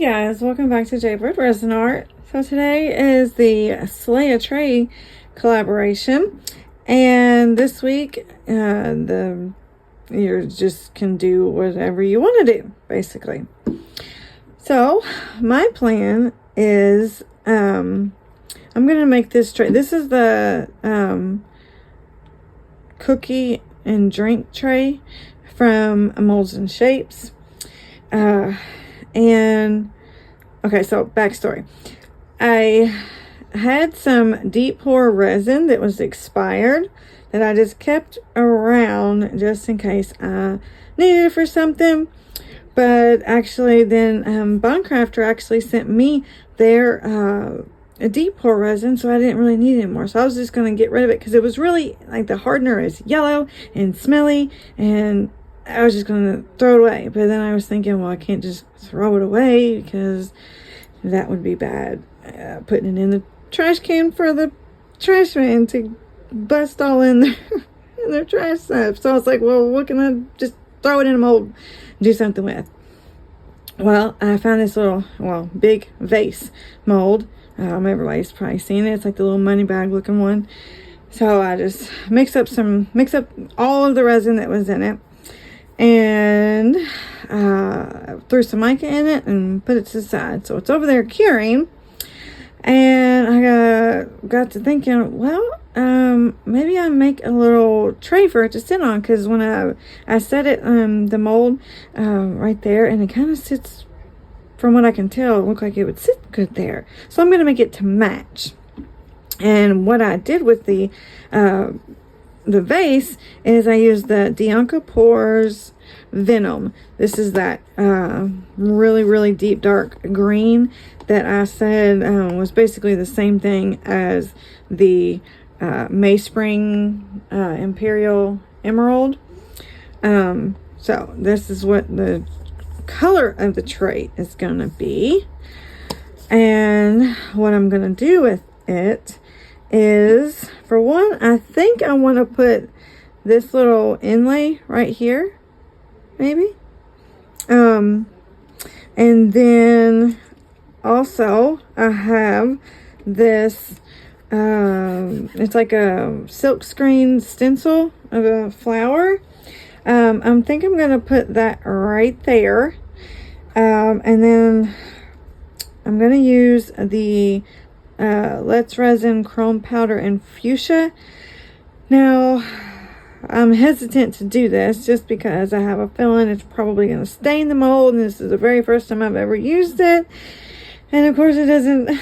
Guys, welcome back to Jaybirdresin art. So today is the Slay a Tray collaboration, and this week you just can do whatever you want to do, basically. So my plan is I'm gonna make this tray. This is the cookie and drink tray from Molds and Shapes. And okay, so backstory. I had some deep pour resin that was expired that I just kept around just in case I needed it for something. But actually then Bonecrafter actually sent me their a deep pour resin, so I didn't really need it anymore. So I was just going to get rid of it because it was really, like, the hardener is yellow and smelly, and I was just going to throw it away. But then I was thinking, well, I can't just throw it away because that would be bad. Putting it in the trash can for the trash man to bust all in their trash stuff. So I was like, well, what can I just throw it in a mold and do something with? Well, I found this little, big vase mold. Everybody's probably seen it. It's like the little money bag looking one. So I just mix up all of the resin that was in it, and threw some mica in it and put it to the side. So it's over there curing, and I got to thinking, well, maybe I make a little tray for it to sit on, because when I set it the mold right there, and it kind of sits, from what I can tell, it looked like it would sit good there. So I'm going to make it to match. And what I did with the vase is I used the Dianka Pours Venom. This is that really, really deep dark green that I said was basically the same thing as the Mayspring Imperial Emerald. So this is what the color of the tray is gonna be, and what I'm gonna do with it is, for one, I think I want to put this little inlay right here, maybe, and then also I have this it's like a silk screen stencil of a flower. I think I'm gonna put that right there, and then I'm gonna use the Let's Resin Chrome Powder in Fuchsia. Now, I'm hesitant to do this just because I have a feeling it's probably going to stain the mold, and this is the very first time I've ever used it. And of course it doesn't,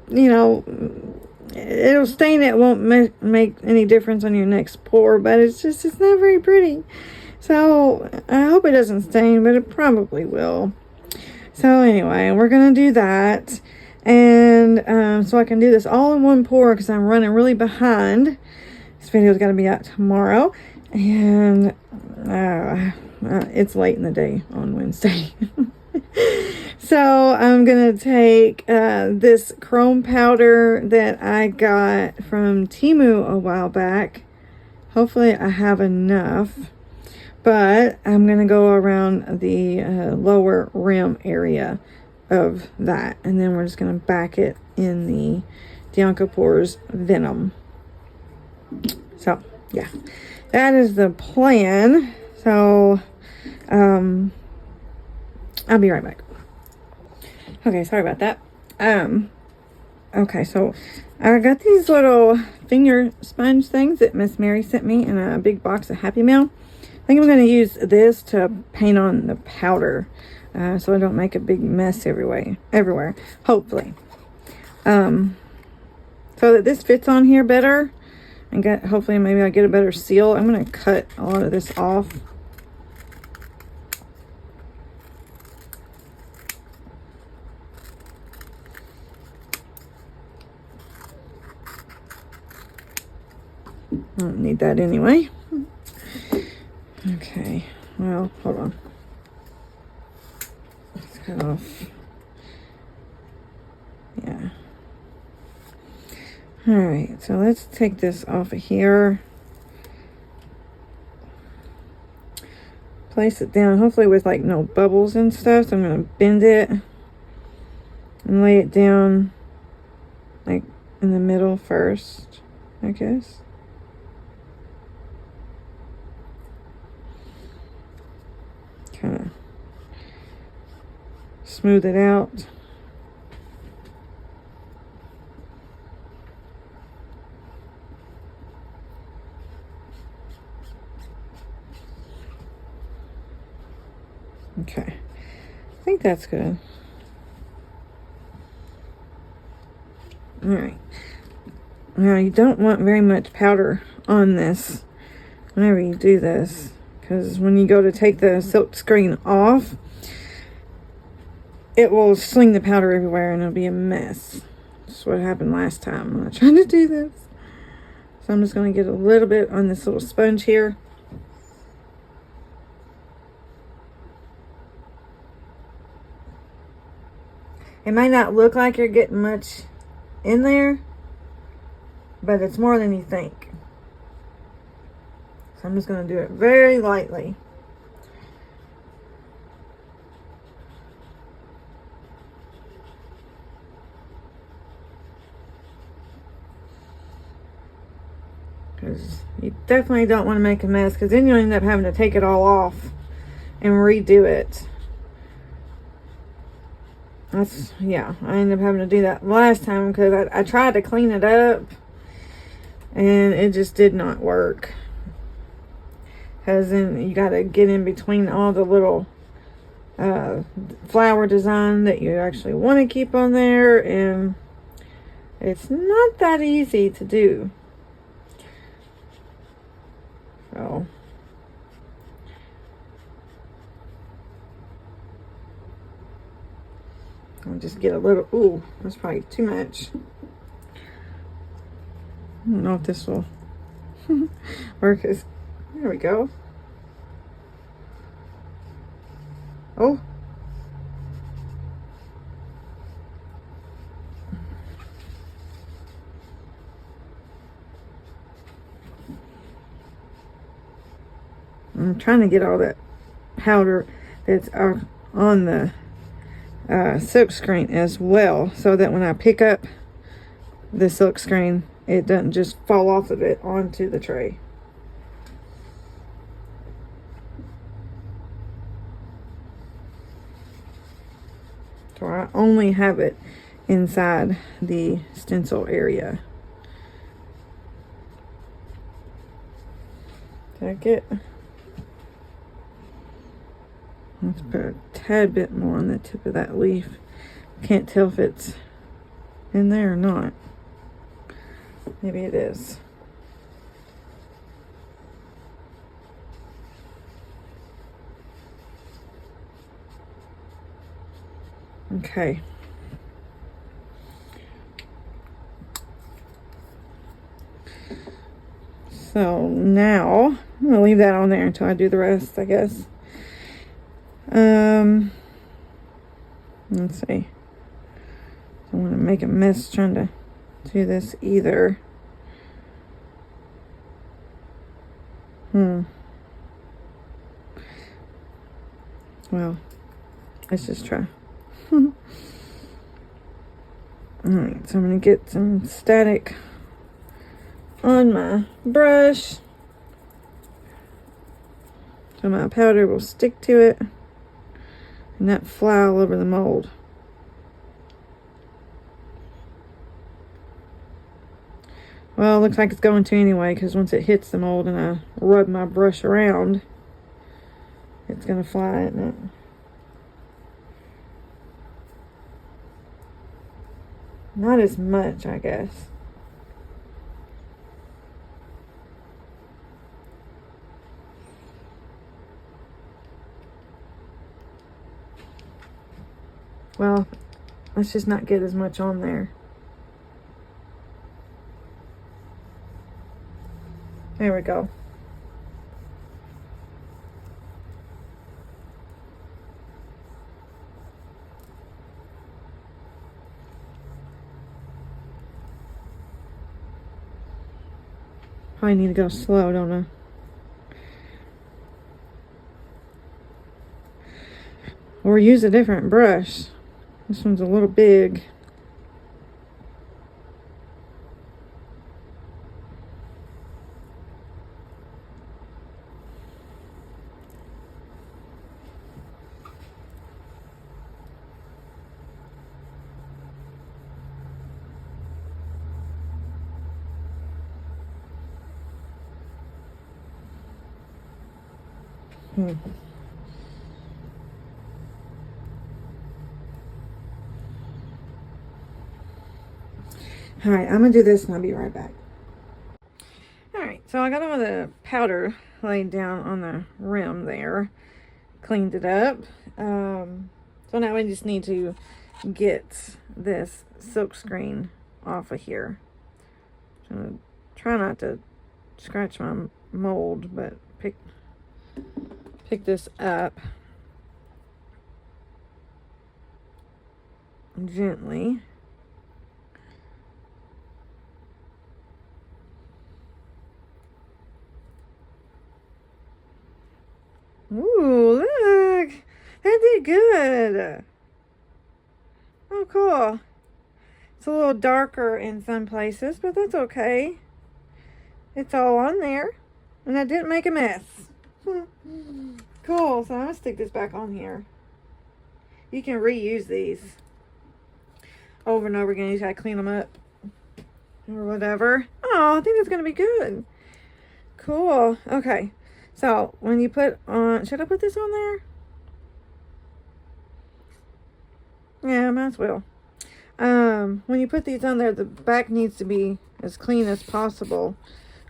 it'll stain it, won't make any difference on your next pour, but it's not very pretty. So I hope it doesn't stain, but it probably will. So anyway, we're going to do that. And so I can do this all in one pour because I'm running really behind. This video's got to be out tomorrow, and it's late in the day on Wednesday. So I'm gonna take this chrome powder that I got from Temu a while back. Hopefully I have enough, but I'm gonna go around the lower rim area of that, and then we're just going to back it in the Dianka Pours Venom. So yeah, that is the plan. So I'll be right back. Okay, sorry about that. Okay, so I got these little finger sponge things that Miss Mary sent me in a big box of Happy Meal. I think I'm going to use this to paint on the powder, so I don't make a big mess everywhere, hopefully. So that this fits on here better, and hopefully maybe I'll get a better seal. I'm going to cut a lot of this off. I don't need that anyway. Okay, well, hold on. Let's cut off. Yeah. Alright, so let's take this off of here. place it down, hopefully with like no bubbles and stuff. So I'm going to bend it and lay it down like in the middle first, I guess. Kind of smooth it out. Okay, I think that's good. All right. Now you don't want very much powder on this whenever you do this, because when you go to take the silk screen off, it will sling the powder everywhere and it'll be a mess. That's what happened last time when I tried to do this. So I'm just going to get a little bit on this little sponge here. It might not look like you're getting much in there, but it's more than you think. So I'm just going to do it very lightly. Because you definitely don't want to make a mess, because then you'll end up having to take it all off and redo it. Yeah, I ended up having to do that last time because I tried to clean it up and it just did not work. Because then you got to get in between all the little flower design that you actually want to keep on there, and it's not that easy to do. So I'll just get a little, ooh, that's probably too much. I don't know if this will work. There we go. Oh. I'm trying to get all that powder that's on the silk screen as well, so that when I pick up the silk screen, it doesn't just fall off of it onto the tray. So I only have it inside the stencil area. Did I get... Let's put a tad bit more on the tip of that leaf. Can't tell if it's in there or not. Maybe it is. Okay. So now I'm gonna leave that on there until I do the rest, I guess. Let's see. Don't want to make a mess trying to do this either. Well, let's just try. Alright, so I'm going to get some static on my brush so my powder will stick to it and not fly all over the mold. Well, it looks like it's going to anyway, because once it hits the mold and I rub my brush around, it's going to fly, isn't it? Not as much, I guess. Well, let's just not get as much on there. There we go. Probably need to go slow, don't I? or use a different brush. This one's a little big. Alright, I'm going to do this and I'll be right back. Alright, so I got all the powder laid down on the rim there. Cleaned it up. So now we just need to get this silk screen off of here. So try not to scratch my mold, but pick this up gently. Ooh, look! That did good! Oh, cool. It's a little darker in some places, but that's okay. It's all on there. And I didn't make a mess. Cool, so I'm going to stick this back on here. You can reuse these over and over again. You just got to clean them up or whatever. Oh, I think that's going to be good. Cool. Okay. So, when you put on... Should I put this on there? Yeah, might as well. When you put these on there, the back needs to be as clean as possible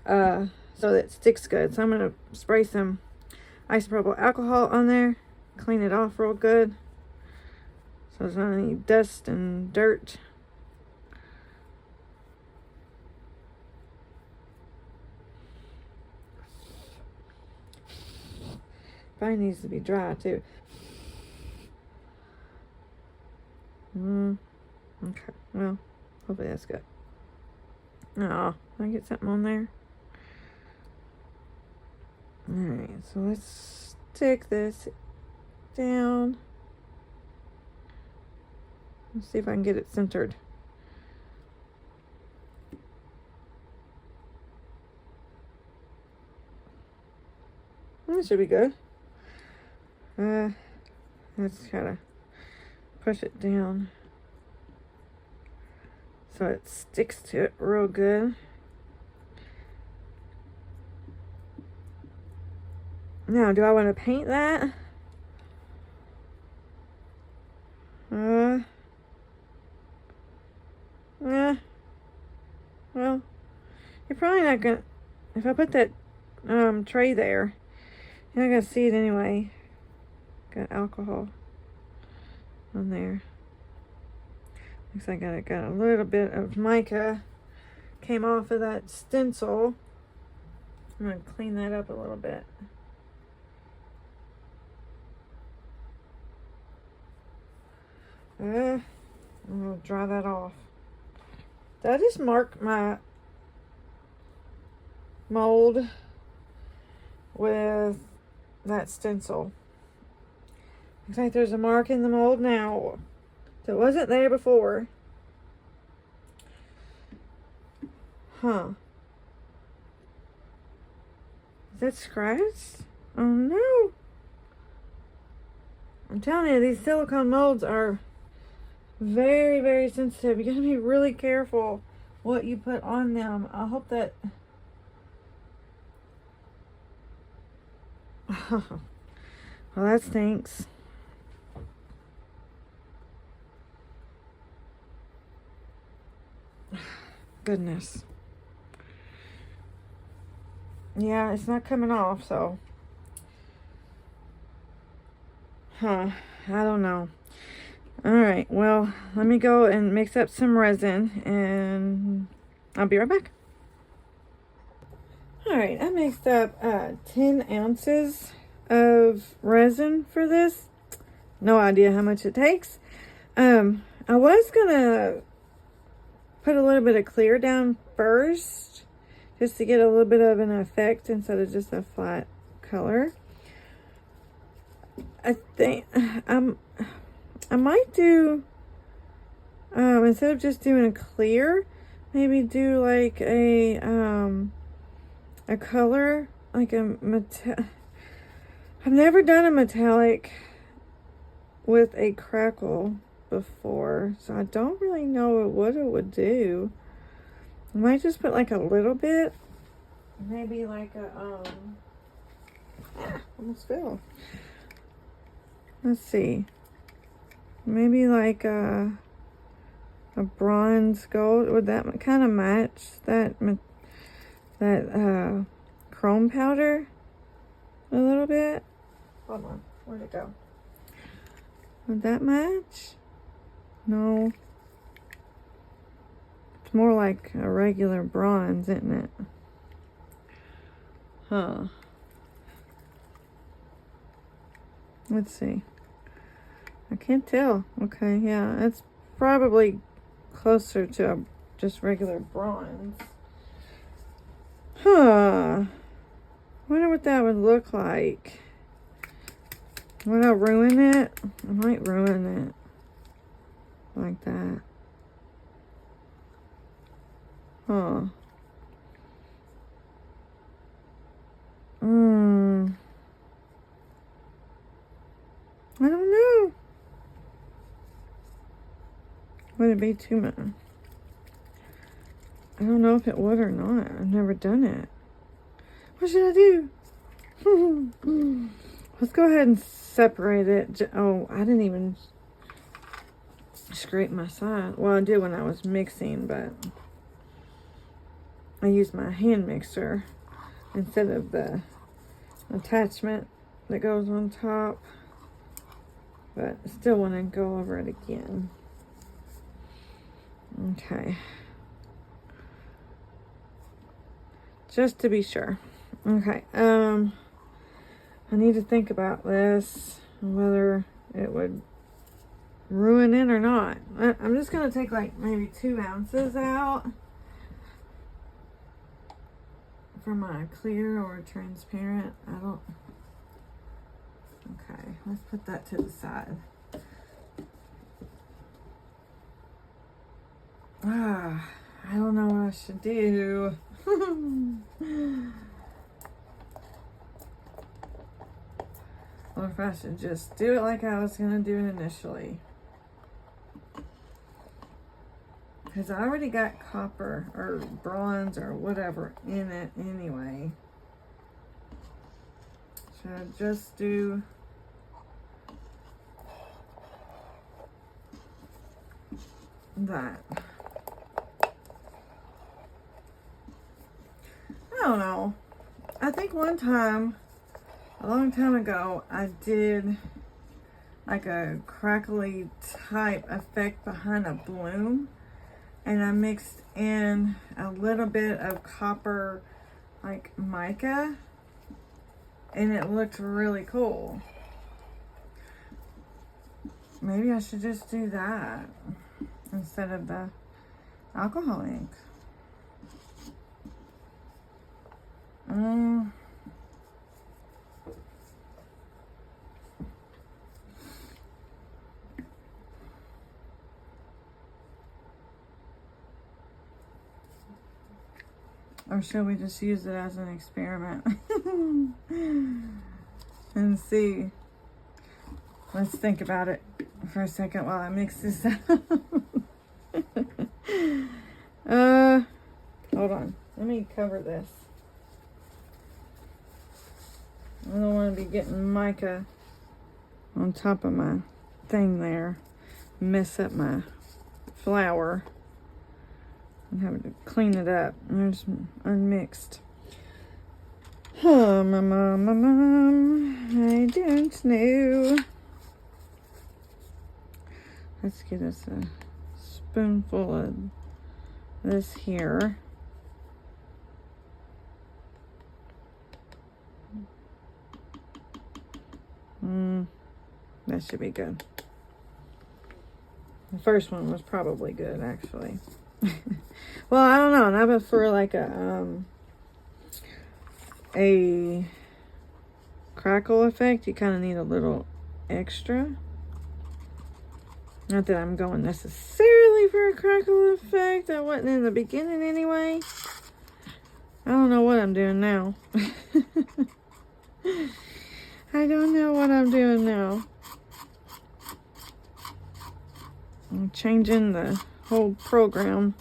so that it sticks good. So, I'm going to spray some isopropyl alcohol on there. Clean it off real good. So, there's not any dust and dirt. Probably needs to be dry too. Okay, well, hopefully that's good. Oh, can I get something on there? Alright, so let's stick this down. Let's see if I can get it centered. That should be good. Let's try to push it down so it sticks to it real good. Now, do I want to paint that? Yeah. Well, you're probably not gonna, if I put that tray there, you're not gonna see it anyway. Got alcohol on there. Looks like I got a little bit of mica came off of that stencil. I'm gonna clean that up a little bit. I'm gonna dry that off. Did I just mark my mold with that stencil? Looks like there's a mark in the mold now. So it wasn't there before. Huh. Is that scratched? Oh no. I'm telling you, these silicone molds are very, very sensitive. You gotta be really careful what you put on them. I hope that... Well, that stinks. Goodness. Yeah, it's not coming off, so. I don't know. Alright, well, let me go and mix up some resin, and I'll be right back. Alright, I mixed up 10 ounces of resin for this. No idea how much it takes. I was gonna put a little bit of clear down first, just to get a little bit of an effect instead of just a flat color. I think I might do, instead of just doing a clear, maybe do like a color, like a I've never done a metallic with a crackle before, so I don't really know what it would do. I might just put like a little bit, maybe like a, almost fell. Let's see. Maybe like a bronze gold. Would that kind of match that chrome powder a little bit? Hold on. Where'd it go? Would that match? No. It's more like a regular bronze, isn't it? Huh. Let's see. I can't tell. Okay, yeah, it's probably closer to just regular bronze. Huh. Wonder what that would look like. Would I ruin it? I might ruin it. Like that. Huh. I don't know. Would it be too much? I don't know if it would or not. I've never done it. What should I do? Let's go ahead and separate it. Oh, I didn't even scrape my side. Well, I did when I was mixing, but I used my hand mixer instead of the attachment that goes on top. But still want to go over it again. Okay. Just to be sure. Okay. I need to think about this, whether it would ruin it or not. I'm just going to take like maybe 2 ounces out for my clear or transparent. I don't. Okay, let's put that to the side. I don't know what I should do. Or if I should just do it like I was going to do it initially. Because I already got copper or bronze or whatever in it anyway. Should I just do that? I don't know. I think one time, a long time ago, I did like a crackly type effect behind a bloom. And I mixed in a little bit of copper, like mica. And it looked really cool. Maybe I should just do that instead of the alcohol ink. Or should we just use it as an experiment and see? Let's think about it for a second while I mix this up. Hold on. Let me cover this. I don't want to be getting mica on top of my thing there. Mess up my flour. I'm having to clean it up. There's unmixed. Oh, my mom. I don't know. Let's get us a spoonful of this here. That should be good. The first one was probably good, actually. Well, I don't know. Now, but for like a crackle effect, you kind of need a little extra. Not that I'm going necessarily for a crackle effect. I wasn't in the beginning anyway. I don't know what I'm doing now. I don't know what I'm doing now. I'm changing the whole program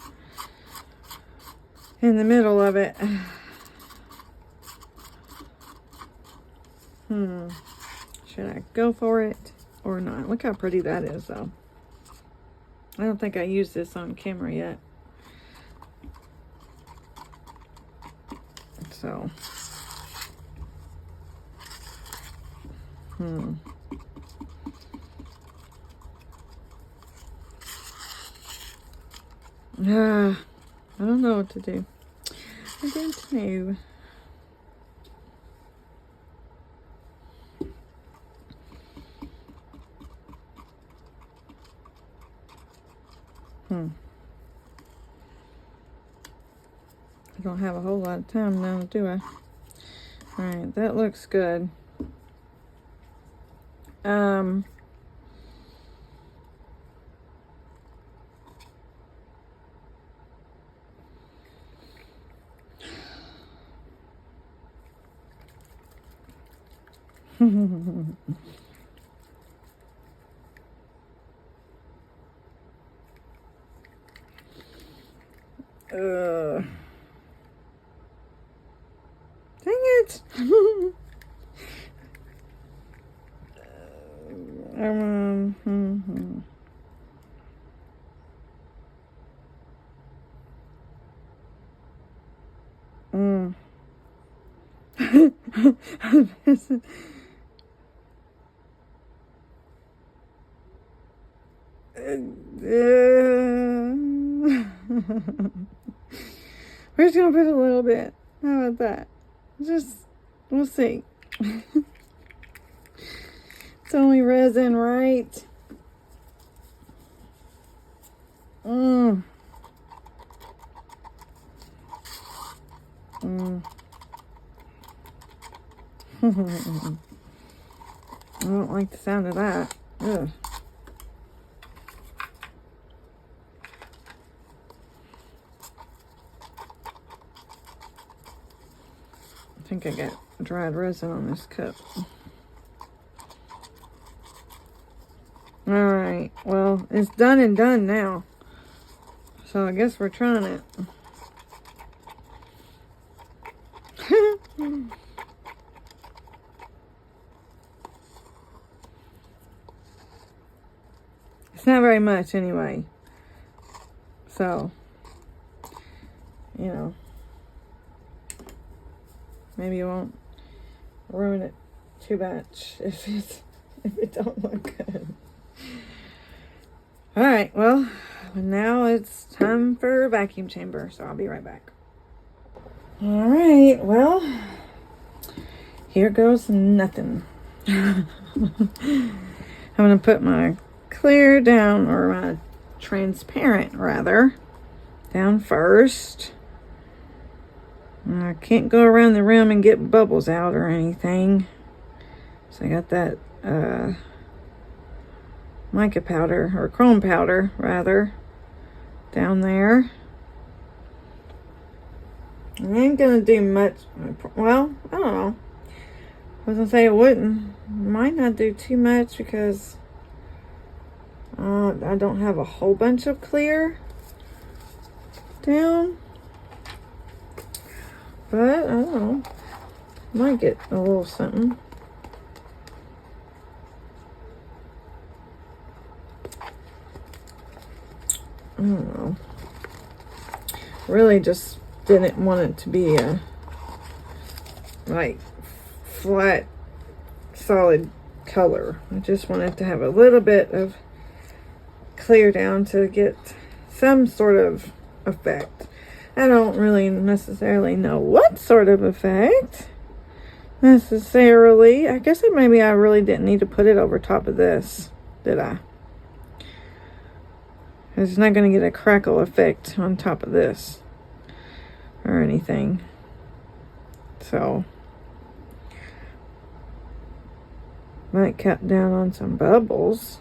in the middle of it. Should I go for it or not? Look how pretty that is, though. I don't think I used this on camera yet. So, I don't know what to do. I don't know. I don't have a whole lot of time now, do I? Alright, that looks good. Dang it! We're just gonna put a little bit. How about that? We'll see. It's only resin, right? I don't like the sound of that. Ugh. I think I got dried resin on this cup. Alright, well, it's done and done now. So I guess we're trying it. It's not very much anyway. So, you know, maybe you won't ruin it too much if it don't look good. Alright, well, now it's time for vacuum chamber, so I'll be right back. Alright, well, here goes nothing. I'm going to put my clear down, or my transparent rather, down first. And I can't go around the rim and get bubbles out or anything. So I got that mica powder, or chrome powder rather, down there. I ain't gonna do much. Well, I don't know. I was gonna say it might not do too much because I don't have a whole bunch of clear down. But I don't know. Might get a little something. I don't know. Really just didn't want it to be a like flat solid color. I just wanted to have a little bit of clear down to get some sort of effect. I don't really necessarily know what sort of effect necessarily. I guess maybe I really didn't need to put it over top of this, did I? It's not going to get a crackle effect on top of this or anything. So, might cut down on some bubbles.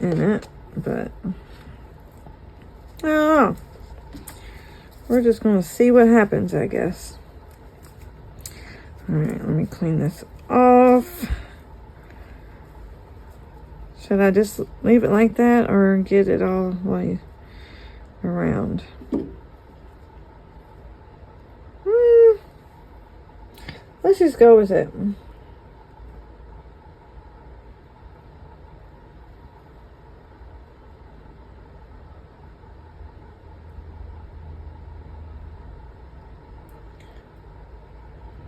in it, but I don't know. We're just going to see what happens, I guess. All right, let me clean this off. Should I just leave it like that or get it all the way around? Let's just go with it.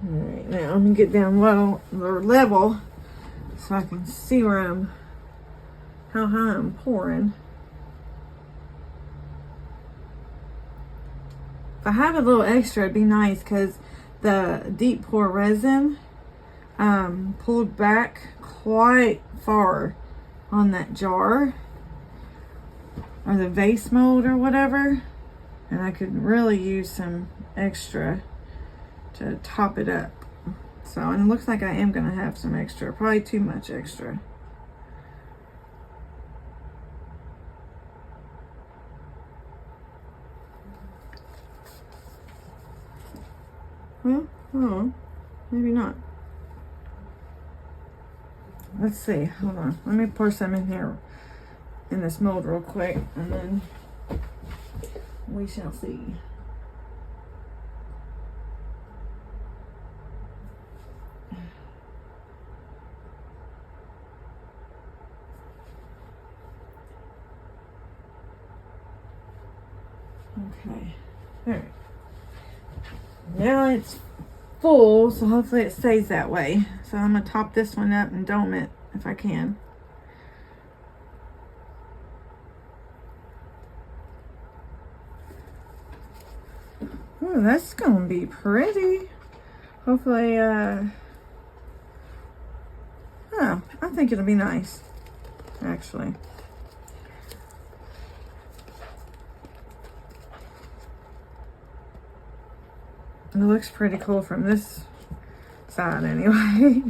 Alright, now I'm gonna get down low or level so I can see where how high I'm pouring. If I had a little extra, it'd be nice because the deep pour resin pulled back quite far on that jar or the vase mold or whatever, and I could really use some extra to top it up. So, and it looks like I am gonna have some extra, probably too much extra. Well, oh, maybe not. Let's see, hold on. Let me pour some in here in this mold real quick, and then we shall see. Okay, all right. Now it's full, so hopefully it stays that way. So I'm gonna top this one up and dome it if I can. Oh, that's gonna be pretty. Hopefully, oh, I think it'll be nice, actually. It looks pretty cool from this side anyway.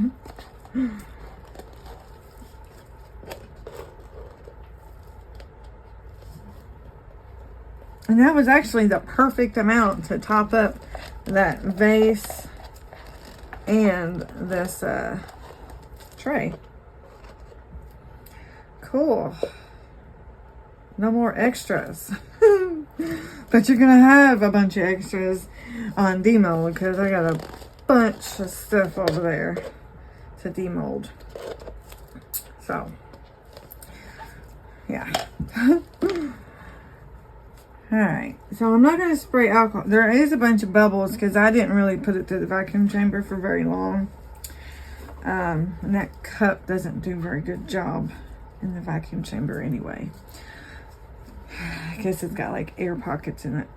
And that was actually the perfect amount to top up that vase and this tray. Cool. No more extras. But you're gonna have a bunch of extras on demold because I got a bunch of stuff over there to demold. So, yeah. Alright, so I'm not going to spray alcohol. There is a bunch of bubbles because I didn't really put it through the vacuum chamber for very long. And that cup doesn't do a very good job in the vacuum chamber anyway. I guess it's got like air pockets in it,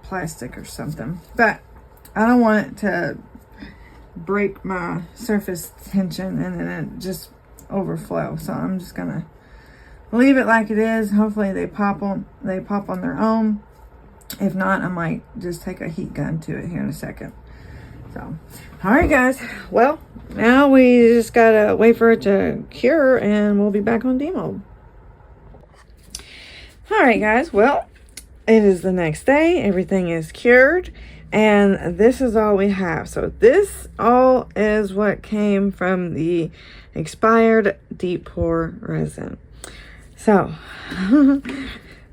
plastic or something. But I don't want it to break my surface tension and then it just overflow. So I'm just going to leave it like it is. Hopefully they pop on their own. If not, I might just take a heat gun to it here in a second. So, all right, guys. Well, now we just gotta wait for it to cure, and we'll be back on demold. All right, guys. Well, it is the next day. Everything is cured, and this is all we have. So this all is what came from the expired deep pour resin. So, and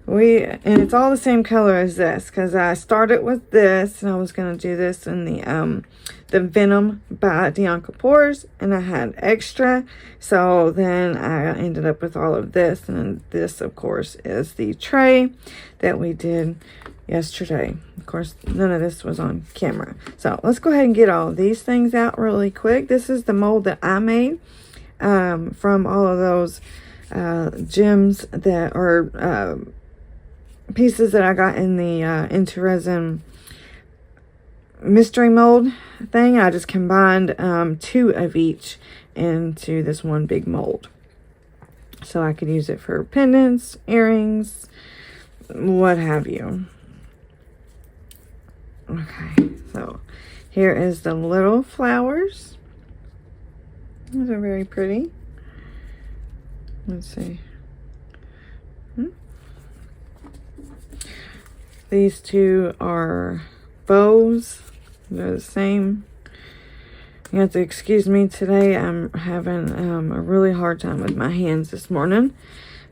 it's all the same color as this because I started with this and I was going to do this in the Venom by Dianka Pours, and I had extra. So then I ended up with all of this, and this, of course, is the tray that we did yesterday. Of course, none of this was on camera. So let's go ahead and get all these things out really quick. This is the mold that I made from all of those gems that are pieces that I got in the Into Resin mystery mold thing. I just combined 2 of each into this one big mold, so I could use it for pendants, earrings, what have you. Okay, so here is the little flowers. Those are very pretty. Let's see. These two are bows. They're the same. You have to excuse me today. I'm having a really hard time with my hands this morning.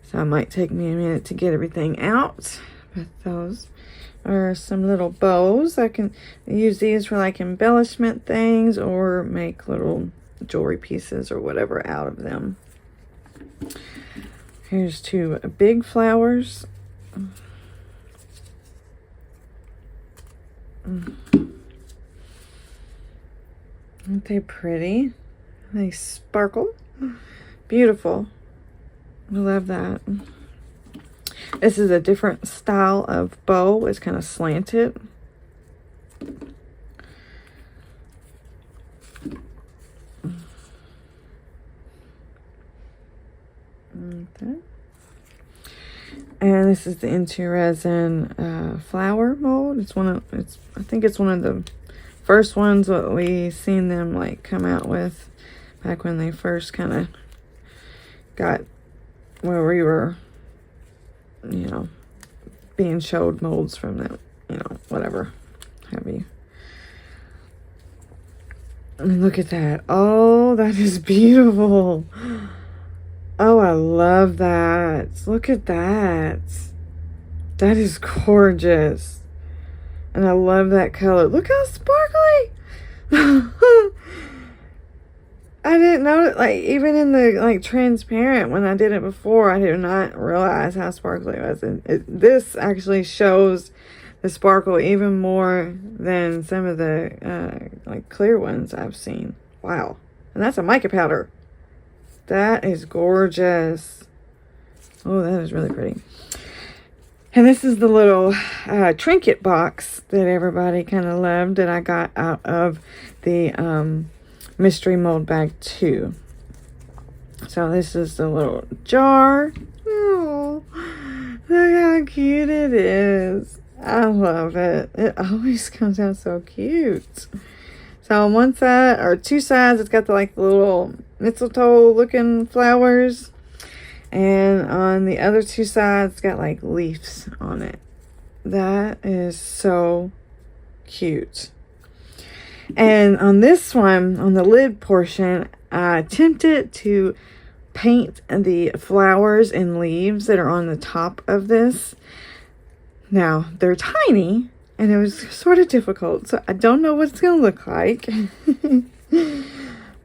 So it might take me a minute to get everything out. But those are some little bows. I can use these for like embellishment things or make little jewelry pieces or whatever out of them. Here's two big flowers. Aren't they pretty? They sparkle. Beautiful. I love that. This is a different style of bow. It's kind of slanted. Okay. And this is the Into Resin flower mold. I think it's one of the first ones that we seen them like come out with back when they first kind of got where we were, you know, being showed molds from them, you know, whatever have you. And look at that. Oh, that is beautiful. Oh, I love that. Look at that. That is gorgeous. And I love that color. Look how sparkly. I didn't know it, like, even in the, like, transparent, when I did it before, I did not realize how sparkly it was. And this actually shows the sparkle even more than some of the, like, clear ones I've seen. Wow. And that's a mica powder. That is gorgeous. Oh, that is really pretty. And this is the little trinket box that everybody kind of loved that I got out of the mystery mold bag too. So this is the little jar. Oh, look how cute it is. I love it. It always comes out so cute. So on one side, or two sides, it's got the like little mistletoe looking flowers. And on the other two sides, it's got like leaves on it. That is so cute. And on this one, on the lid portion, I attempted to paint the flowers and leaves that are on the top of this. Now, they're tiny, and it was sort of difficult, so I don't know what it's going to look like.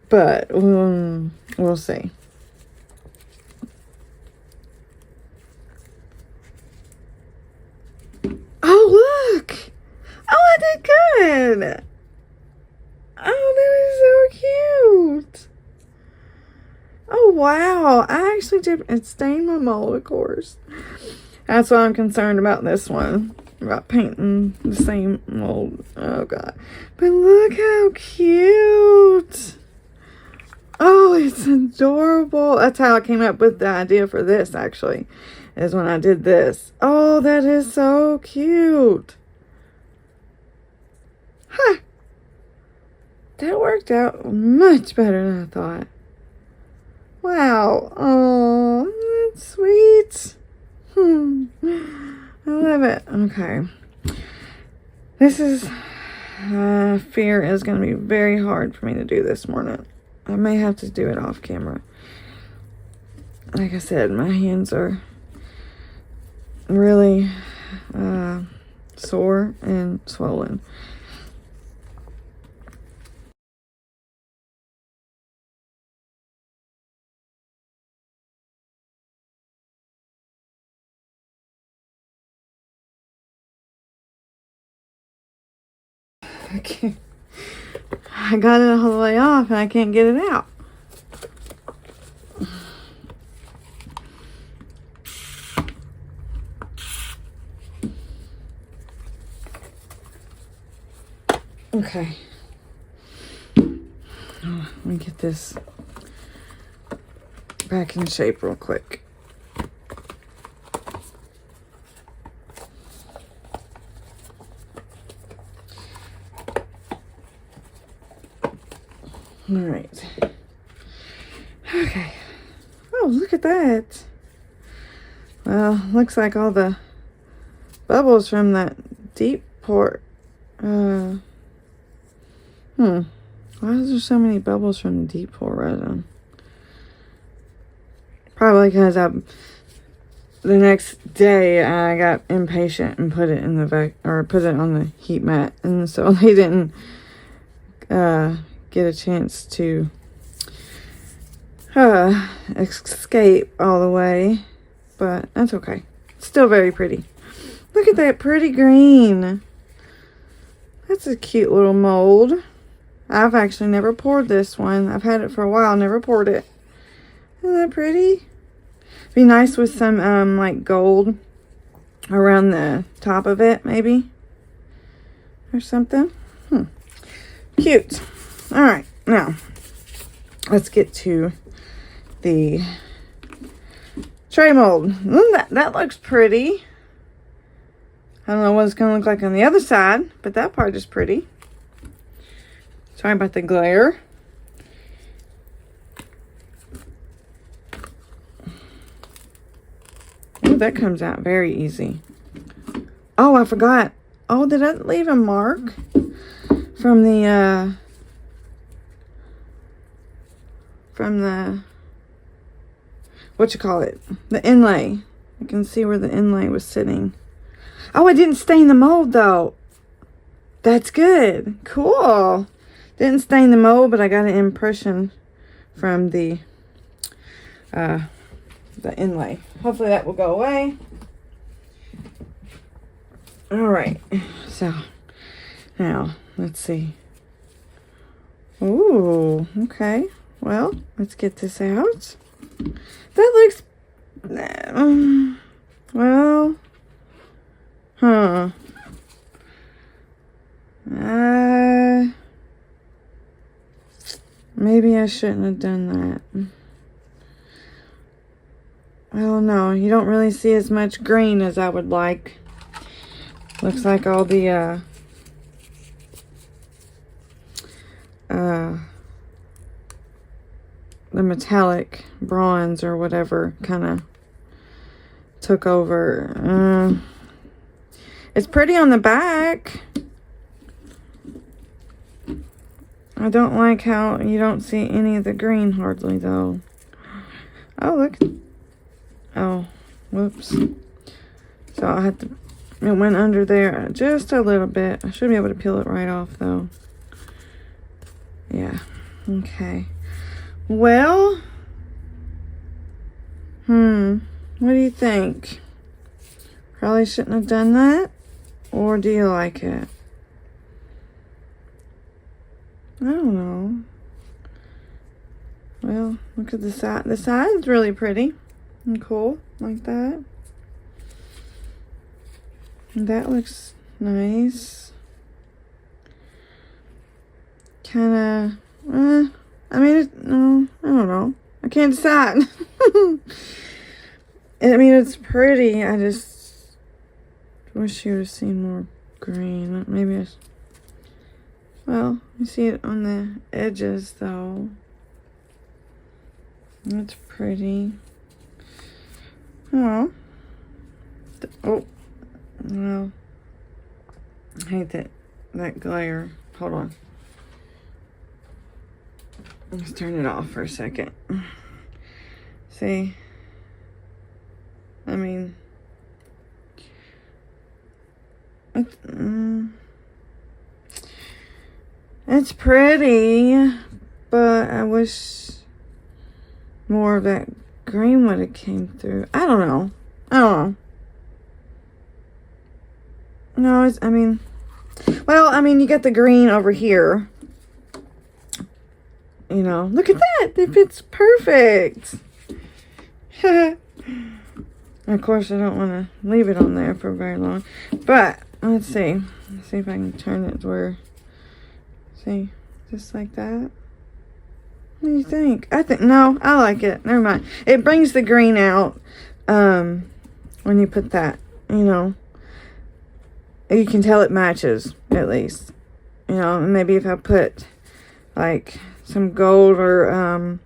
But we'll see. Oh, look! Oh, I did good! Oh, that is so cute! Oh, wow! I actually did, it stained my mold, of course. That's why I'm concerned about this one. About painting the same mold. Oh, God. But look how cute! Oh, it's adorable. That's how I came up with the idea for this, actually. Is when I did this. Oh, that is so cute. Huh. That worked out much better than I thought. Wow. Oh, that's sweet. I love it. Okay. This is, I fear is going to be very hard for me to do this morning. I may have to do it off camera. Like I said, my hands are really sore and swollen. Okay. I got it all the way off and I can't get it out. Okay. Oh, let me get this back in shape real quick. All right. Okay. Oh, look at that. Well, looks like all the bubbles from that deep pour. Why is there so many bubbles from the deep pour resin? Probably because the next day I got impatient and put it in the put it on the heat mat, and so they didn't get a chance to escape all the way, but that's okay. It's still very pretty. Look at that pretty green. That's a cute little mold. I've actually never poured this one. I've had it for a while, never poured it. Isn't that pretty? Be nice with some like gold around the top of it, maybe, or something. Cute. All right, now let's get to the tray mold. That looks pretty. I don't know what it's gonna look like on the other side, but that part is pretty. Sorry about the glare. Ooh, that comes out very easy. Oh, I forgot. Oh, did I leave a mark from the what you call it? The inlay. I can see where the inlay was sitting. Oh, I didn't stain the mold though. That's good. Cool. Didn't stain the mold, but I got an impression from the inlay. Hopefully that will go away. All right. So now let's see. Ooh, okay. Well, let's get this out. That looks well, maybe I shouldn't have done that. I don't know. You don't really see as much green as I would like. Looks like all the metallic bronze or whatever kind of took over. It's pretty on the back. I don't like how you don't see any of the green hardly though. Oh, look. Oh, whoops. So I had to, it went under there just a little bit. I should be able to peel it right off though. Yeah, okay. Well, what do you think? Probably shouldn't have done that, or do you like it? I don't know. Well, look at the side. The side's really pretty and cool, like that. And that looks nice. Kind of, I mean, no, I don't know. I can't decide. I mean, it's pretty. I just wish you would have seen more green. Maybe well, you see it on the edges, though. That's pretty. Oh. Oh. Well. I hate that glare. Hold on. Let's turn it off for a second. See? I mean, it's pretty, but I wish more of that green would have came through. I don't know. No, I mean, well, I mean, you got the green over here. You know, look at that. It fits perfect. Of course, I don't want to leave it on there for very long. But, let's see. Let's see if I can turn it to where, see, just like that. What do you think? No, I like it. Never mind. It brings the green out when you put that, you know. You can tell it matches, at least. You know, maybe if I put, like, some gold or,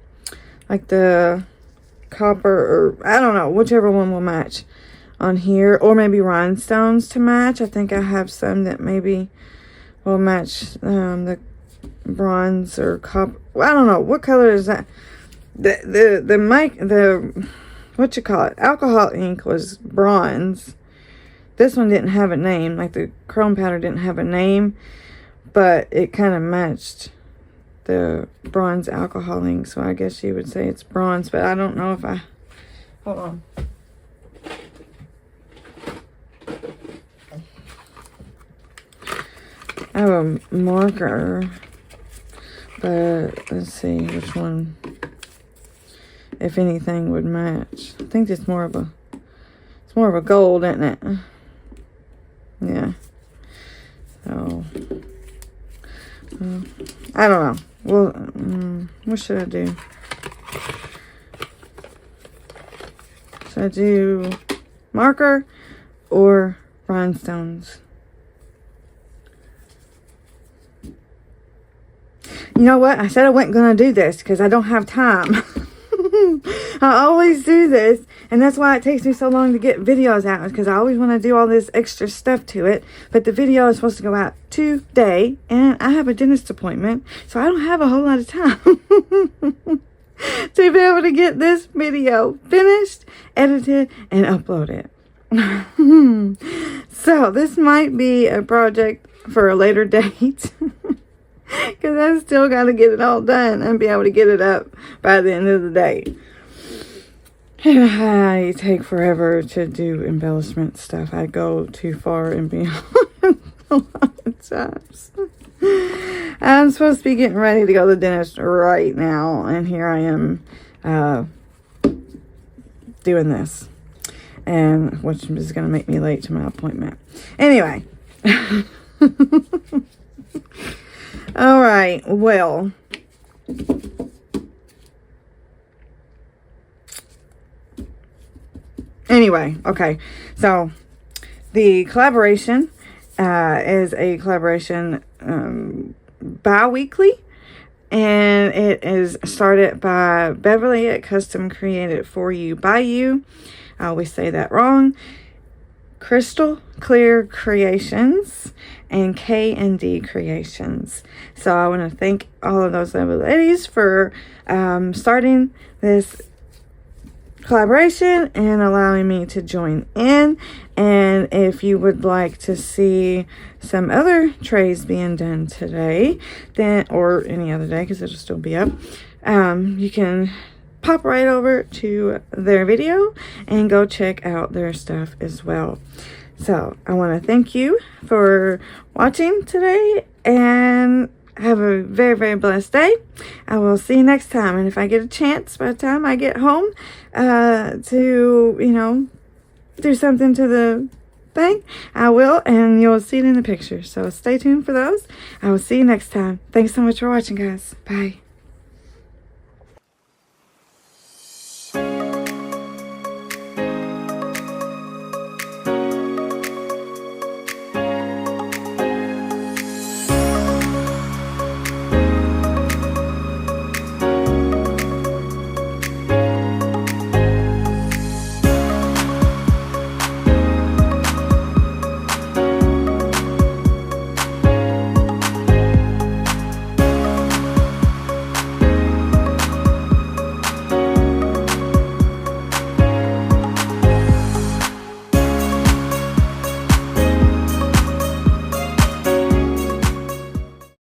like the copper, or I don't know, whichever one will match on here, or maybe rhinestones to match. I think I have some that maybe will match the bronze or copper. Well, I don't know what color is that. The what you call it, alcohol ink was bronze. This one didn't have a name, like the chrome powder didn't have a name, but it kind of matched the bronze alcohol ink, so I guess you would say it's bronze, but I don't know if I, hold on. I have a marker, but let's see which one, if anything, would match. I think it's more of a gold, isn't it? Yeah. So, I don't know. Well, what should I do? Should I do marker or rhinestones? You know what? I said I wasn't going to do this because I don't have time. I always do this, and that's why it takes me so long to get videos out, because I always want to do all this extra stuff to it. But the video is supposed to go out today, and I have a dentist appointment, so I don't have a whole lot of time to be able to get this video finished, edited, and uploaded. So this might be a project for a later date. Because I still got to get it all done and be able to get it up by the end of the day. I take forever to do embellishment stuff. I go too far and beyond a lot of times. I'm supposed to be getting ready to go to the dentist right now. And here I am doing this. And which is going to make me late to my appointment. Anyway. All right, well, anyway, okay, so the collaboration is a collaboration bi-weekly, and it is started by Beverly at Custom Created For You By You. I always say that wrong. Crystal Clear Creations and K&D Creations. So I want to thank all of those lovely ladies for starting this collaboration and allowing me to join in. And if you would like to see some other trays being done today, then, or any other day, because it'll still be up, you can pop right over to their video and go check out their stuff as well. So I want to thank you for watching today, and have a very, very blessed day. I will see you next time. And if I get a chance by the time I get home to, you know, do something to the thing, I will, and you'll see it in the picture. So stay tuned for those. I will see you next time. Thanks so much for watching, guys. Bye.